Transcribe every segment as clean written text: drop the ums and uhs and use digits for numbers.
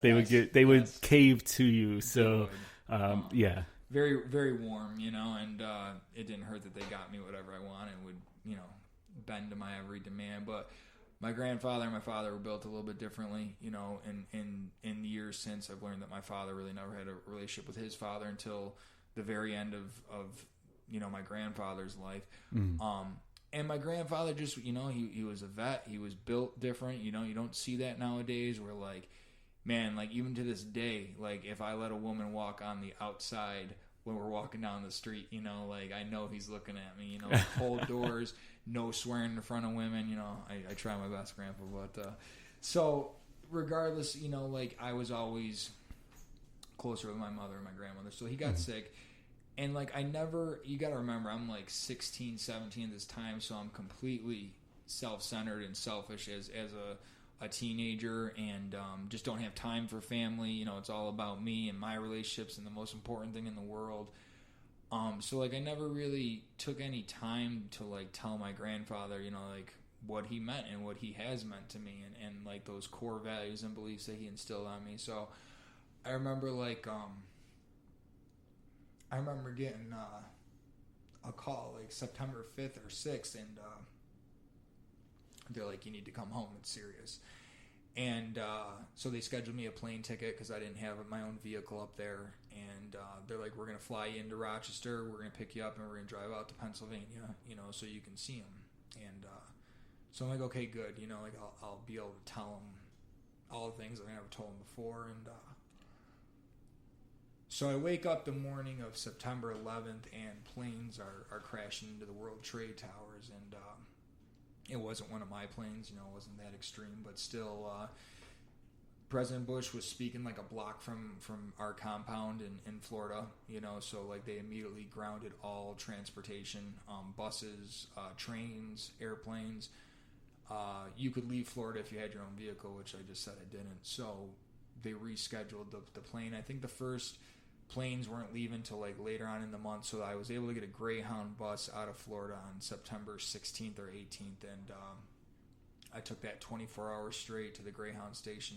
they would cave to you. So, yeah. Very, very warm, and it didn't hurt that they got me whatever I wanted, would, bend to my every demand. But my grandfather and my father were built a little bit differently, in the years since I've learned that my father really never had a relationship with his father until the very end of my grandfather's life. And my grandfather just, he was a vet. He was built different. You don't see that nowadays where, like, man, like, even to this day, like, if I let a woman walk on the outside when we're walking down the street, like, I know he's looking at me, hold doors, no swearing in front of women, I try my best, Grandpa. But, so regardless, like, I was always closer with my mother and my grandmother. So he got sick. And, like, you got to remember, I'm like 16, 17 at this time, so I'm completely self-centered and selfish as a teenager, and just don't have time for family. It's all about me and my relationships and the most important thing in the world. So, like, I never really took any time to, like, tell my grandfather, like, what he meant and what he has meant to me, and like, those core values and beliefs that he instilled on me. So, I remember, like, I remember getting a call like September 5th or 6th, and they're like, you need to come home, it's serious. And so they scheduled me a plane ticket because I didn't have my own vehicle up there. And they're like, we're going to fly you into Rochester, we're going to pick you up, and we're going to drive out to Pennsylvania, so you can see him. And so I'm like, okay, good, like, I'll be able to tell him all the things I never told him before. And so I wake up the morning of September 11th, and planes are crashing into the World Trade Towers. And it wasn't one of my planes, it wasn't that extreme, but still, President Bush was speaking like a block from our compound in Florida, so, like, they immediately grounded all transportation, buses, trains, airplanes. You could leave Florida if you had your own vehicle, which I just said I didn't. So they rescheduled the plane. I think the first planes weren't leaving till, like, later on in the month, so I was able to get a Greyhound bus out of Florida on September 16th or 18th, and I took that 24 hours straight to the Greyhound station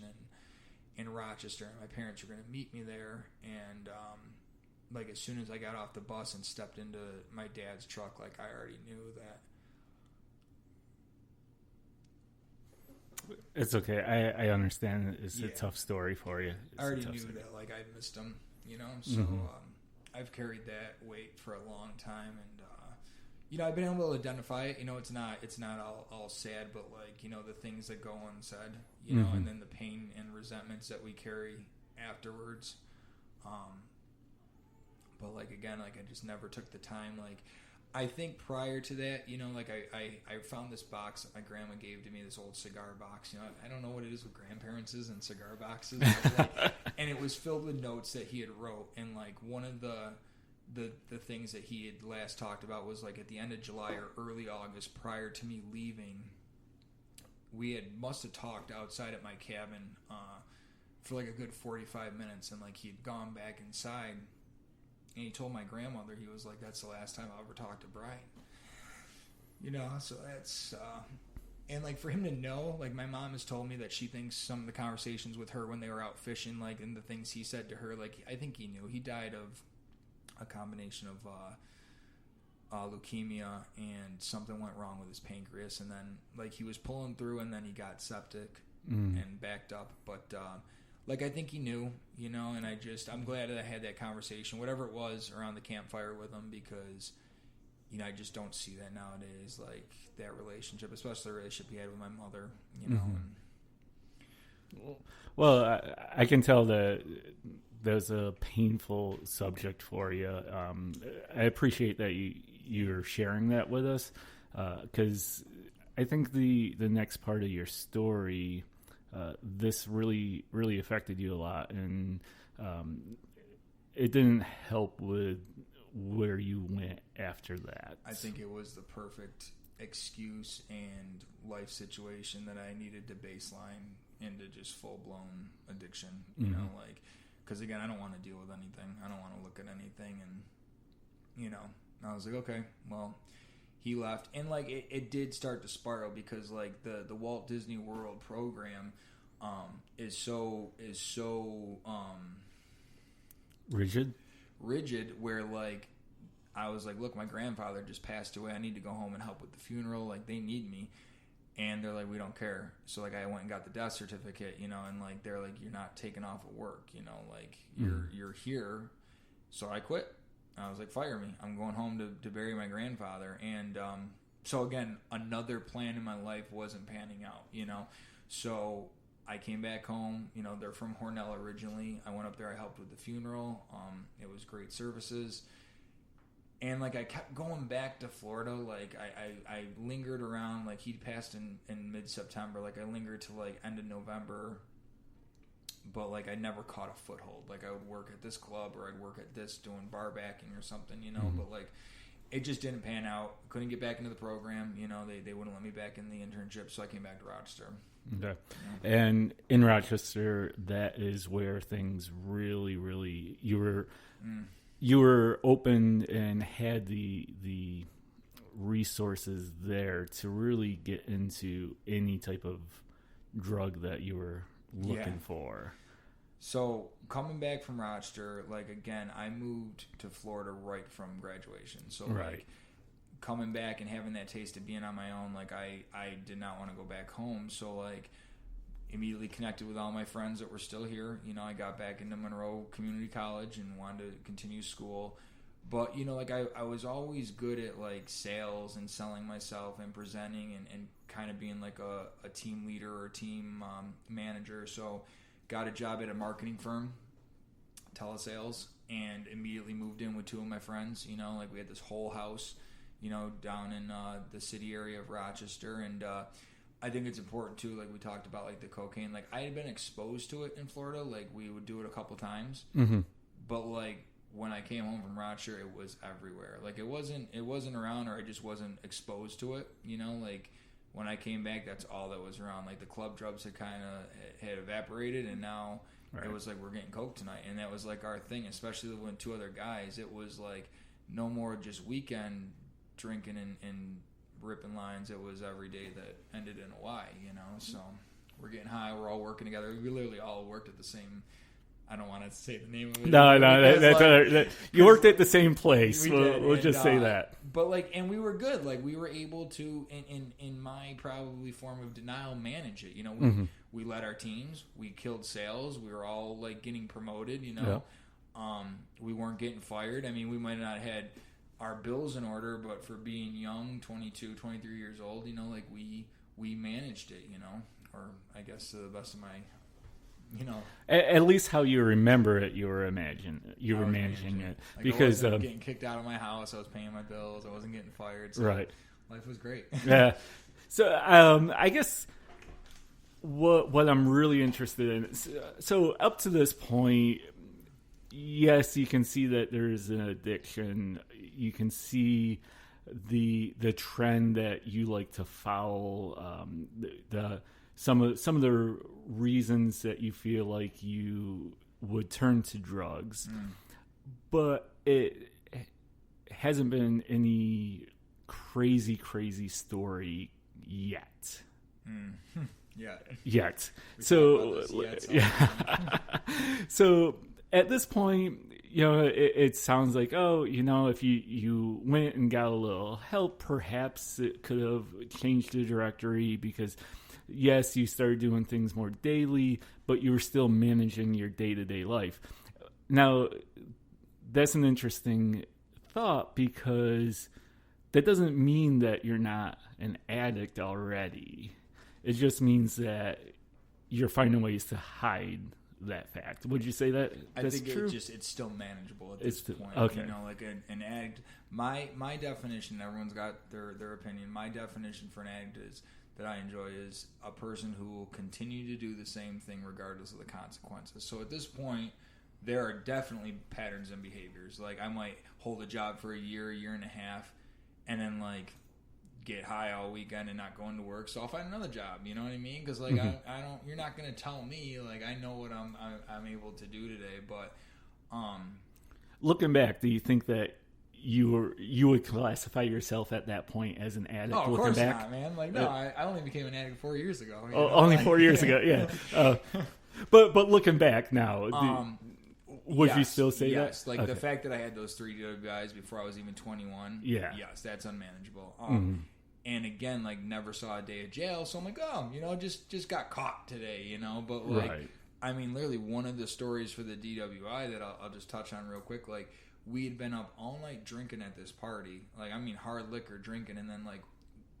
in Rochester, and my parents were going to meet me there. And like, as soon as I got off the bus and stepped into my dad's truck, like, I already knew that. It's okay. I understand it's a tough story for you. I already knew that, like, I missed him. So I've carried that weight for a long time, and I've been able to identify it. It's not all sad, but, like, the things that go unsaid, and then the pain and resentments that we carry afterwards. But, like, again, like, I just never took the time. Like, I think prior to that, like, I found this box that my grandma gave to me, this old cigar box. I don't know what it is with grandparents and cigar boxes. And it was filled with notes that he had wrote. And, like, one of the things that he had last talked about was, like, at the end of July or early August, prior to me leaving, we must have talked outside at my cabin for, like, a good 45 minutes. And, like, he'd gone back inside. And he told my grandmother, he was like, that's the last time I'll ever talk to Bryan. So that's... and, like, for him to know, like, my mom has told me that she thinks some of the conversations with her when they were out fishing, like, and the things he said to her, like, I think he knew. He died of a combination of leukemia, and something went wrong with his pancreas. And then, like, he was pulling through, and then he got septic and backed up. But... like, I think he knew, and I'm glad that I had that conversation, whatever it was, around the campfire with him, because, I just don't see that nowadays, like, that relationship, especially the relationship he had with my mother, Well, I can tell that there's a painful subject for you. I appreciate that you're sharing that with us, because I think the next part of your story... this really, really affected you a lot, and it didn't help with where you went after that. I think it was the perfect excuse and life situation that I needed to baseline into just full-blown addiction, you know, like, because, again, I don't want to deal with anything. I don't want to look at anything, and, I was like, okay, well... He left, and, like, it did start to spiral because, like, the Walt Disney World program, is so rigid where like I was like, look, my grandfather just passed away. I need to go home and help with the funeral. Like, they need me. And they're like, we don't care. So, like, I went and got the death certificate, you know, and, like, they're like, you're not taking off of work, you know, like, you're here. So I quit. I was like, fire me. I'm going home to bury my grandfather. And so, again, another plan in my life wasn't panning out, you know. So I came back home. You know, they're from Hornell originally. I went up there. I helped with the funeral. It was great services. And, like, I kept going back to Florida. Like, I lingered around. Like, he'd passed in mid-September. Like, I lingered to, like, end of November. But, like, I never caught a foothold. Like, I would work at this club or I'd work at this doing bar backing or something, you know. Mm-hmm. But, like, it just didn't pan out. Couldn't get back into the program. You know, they wouldn't let me back in the internship. So I came back to Rochester. Okay. Yeah. And in Rochester, that is where things really, really... You were open and had the resources there to really get into any type of drug that you were looking for. So coming back from Rochester, like, again, I moved to Florida right from graduation. So like coming back and having that taste of being on my own, like I did not want to go back home. So like immediately connected with all my friends that were still here. You know, I got back into Monroe Community College and wanted to continue school. But, you know, like I was always good at like sales and selling myself and presenting and kind of being like a team leader or team manager. So got a job at a marketing firm, telesales, and immediately moved in with two of my friends. You know, like we had this whole house, you know, down in the city area of Rochester. And I think it's important too, like we talked about, like the cocaine. Like I had been exposed to it in Florida. Like we would do it a couple times, but like when I came home from Rochester, it was everywhere. Like it wasn't around, or I just wasn't exposed to it. You know, like when I came back, that's all that was around. Like the club drugs had kind of had evaporated, and now it was like we're getting coke tonight, and that was like our thing. Especially when two other guys, it was like no more just weekend drinking and ripping lines. It was every day that ended in a Y, you know. So we're getting high, we're all working together. We literally all worked at the same, I don't want to say the name of it. No, that's you worked at the same place. We'll just say that. But like, and we were good. Like we were able to, in my probably form of denial, manage it. You know, we led our teams. We killed sales. We were all like getting promoted. You know, we weren't getting fired. I mean, we might not have had our bills in order, but for being young, 22, 23 years old, you know, like we managed it, you know, or I guess to the best of my, you know, at least how you remember it, you were managing it, like because I wasn't getting kicked out of my house. I was paying my bills. I wasn't getting fired. So life was great. Yeah. So I guess what I'm really interested in is, so up to this point, yes, you can see that there's an addiction. You can see the trend that you like to follow. Some of the reasons that you feel like you would turn to drugs, but it hasn't been any crazy story yet. Yet. So so at this point, you know, it sounds like, oh, you know, if you went and got a little help, perhaps it could have changed the directory, because yes, you started doing things more daily, but you were still managing your day-to-day life. Now, that's an interesting thought, because that doesn't mean that you're not an addict already. It just means that you're finding ways to hide that fact. Would you say that that's true? It's still manageable at this point. Okay. You know, like an addict, my definition, everyone's got their opinion. My definition for an addict is that I enjoy is a person who will continue to do the same thing regardless of the consequences. So at this point, there are definitely patterns and behaviors. Like I might hold a job for a year and a half, and then like get high all weekend and not going to work. So I'll find another job. You know what I mean? Because like I don't. You're not going to tell me. Like I know what I'm able to do today. But looking back, do you think that you would classify yourself at that point as an addict. Oh, of looking course back? not, man. Like, no, I only became an addict 4 years ago. Only 4 years ago, yeah. But looking back now, would you still say that? Yes, like the fact that I had those 3 DWIs before I was even 21. Yeah. Yes, that's unmanageable. And again, like never saw a day of jail, so I'm like, oh, just got caught today, But like, right. I mean, literally one of the stories for the DWI that I'll just touch on real quick, like we had been up all night drinking at this party, like I mean hard liquor drinking, and then like,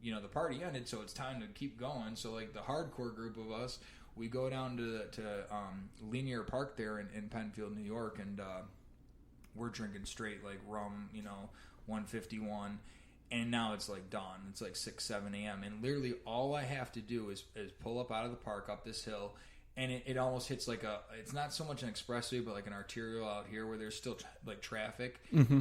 the party ended, so it's time to keep going. So like the hardcore group of us, we go down to Linear Park there in Penfield, New York, and we're drinking straight like rum, 151. And now it's like dawn. It's like 6, 7 a.m. And literally all I have to do is pull up out of the park, up this hill, and it almost hits like it's not so much an expressway, but like an arterial out here where there's still like traffic. Mm-hmm.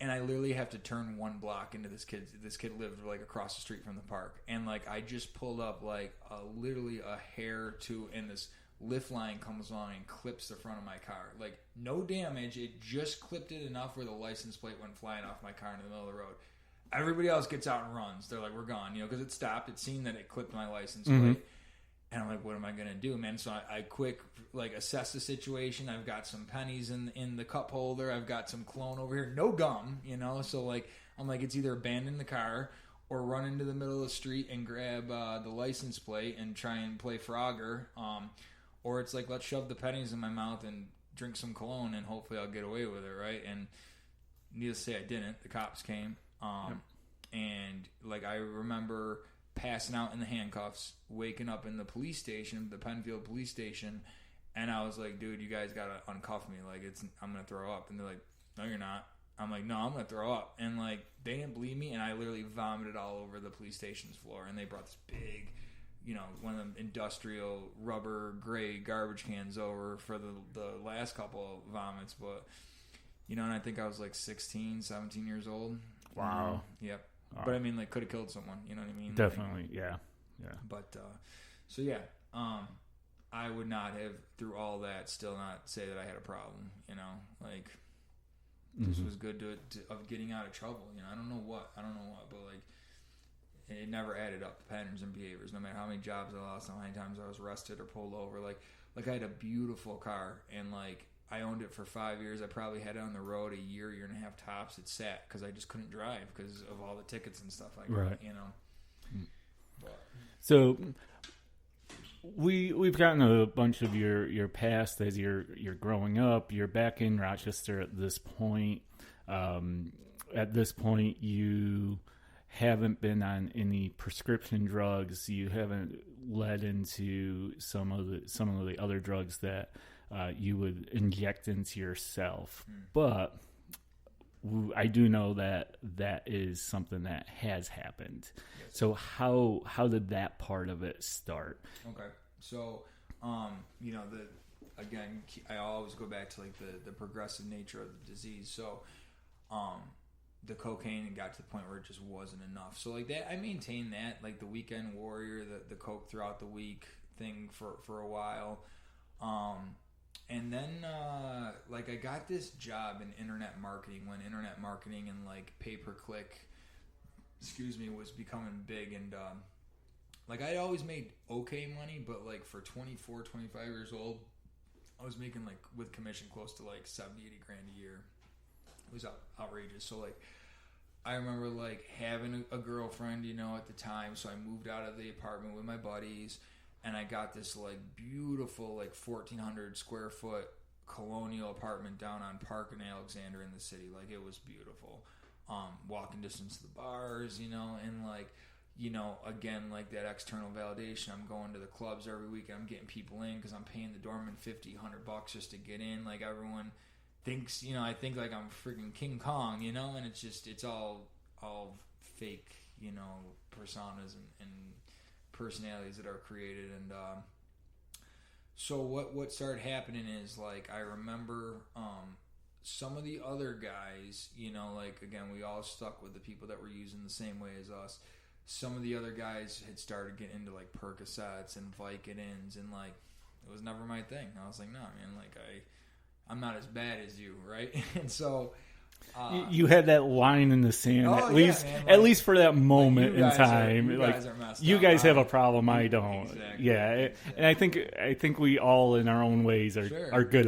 And I literally have to turn 1 block into this kid. This kid lived like across the street from the park. And like I just pulled up like literally a hair to, and this lift line comes on and clips the front of my car. Like no damage. It just clipped it enough where the license plate went flying off my car in the middle of the road. Everybody else gets out and runs. They're like, we're gone, because it stopped. It seen that it clipped my license plate. Mm-hmm. And I'm like, what am I going to do, man? So I quick, like, assess the situation. I've got some pennies in the cup holder. I've got some cologne over here. No gum, So, like, I'm like, it's either abandon the car or run into the middle of the street and grab the license plate and try and play Frogger. Or it's like, let's shove the pennies in my mouth and drink some cologne and hopefully I'll get away with it, right? And needless to say, I didn't. The cops came. And like I remember passing out in the handcuffs, waking up in the police station, the Penfield police station, and I was like, dude, you guys gotta uncuff me, like I'm gonna throw up. And they're like, no you're not. I'm like, no, I'm gonna throw up. And like they didn't believe me, and I literally vomited all over the police station's floor. And they brought this big, one of them industrial rubber gray garbage cans over for the last couple of vomits. But and I think I was like 16, 17 years old. Wow. Yep. But I mean, like, could have killed someone. You know what I mean? Definitely. Like, yeah. But so yeah, I would not have through all that still not say that I had a problem. Like this was good of getting out of trouble. I don't know what, but like it never added up the patterns and behaviors. No matter how many jobs I lost, how many times I was arrested or pulled over. Like I had a beautiful car and like. I owned it for 5 years. I probably had it on the road a year and a half tops. It sat because I just couldn't drive because of all the tickets and stuff like that. But. So we've gotten a bunch of your past as you're growing up. You're back in Rochester at this point. At this point, you haven't been on any prescription drugs. You haven't led into some of the other drugs that. You would inject into yourself. But I do know that is something that has happened. Yes. So how did that part of it start? Okay. So, again, I always go back to like the progressive nature of the disease. So, the cocaine got to the point where it just wasn't enough. So like that, I maintained that, like the weekend warrior, the coke throughout the week thing for a while. And then, like, I got this job in internet marketing when internet marketing and, like, pay-per-click, was becoming big. And, like, I'd always made okay money, but, like, for 24, 25 years old, I was making, like, with commission close to, like, 70, 80 grand a year. It was outrageous. So, like, I remember, like, having a girlfriend, at the time. So I moved out of the apartment with my buddies. And I got this, like, beautiful, like, 1,400 square foot colonial apartment down on Park and Alexander in the city. Like, it was beautiful. Walking distance to the bars, and, like, again, like, that external validation. I'm going to the clubs every week, and I'm getting people in because I'm paying the doorman $50, $100 just to get in. Like, everyone thinks, I think, like, I'm freaking King Kong, and it's just, it's all fake, personas and personalities that are created. And so what started happening is, like, I remember some of the other guys, like, again, we all stuck with the people that were using the same way as us. Some of the other guys had started getting into, like, Percocets and Vicodins, and, like, it was never my thing. I was like, no, man, like, I'm not as bad as you, right? And so You had that line in the sand, Oh, at yeah, least, man, at least for that moment you in guys are- time. you like guys are messed you up. guys have a problem, I don't. Exactly. Yeah, and I think we all, in our own ways, are Sure. are good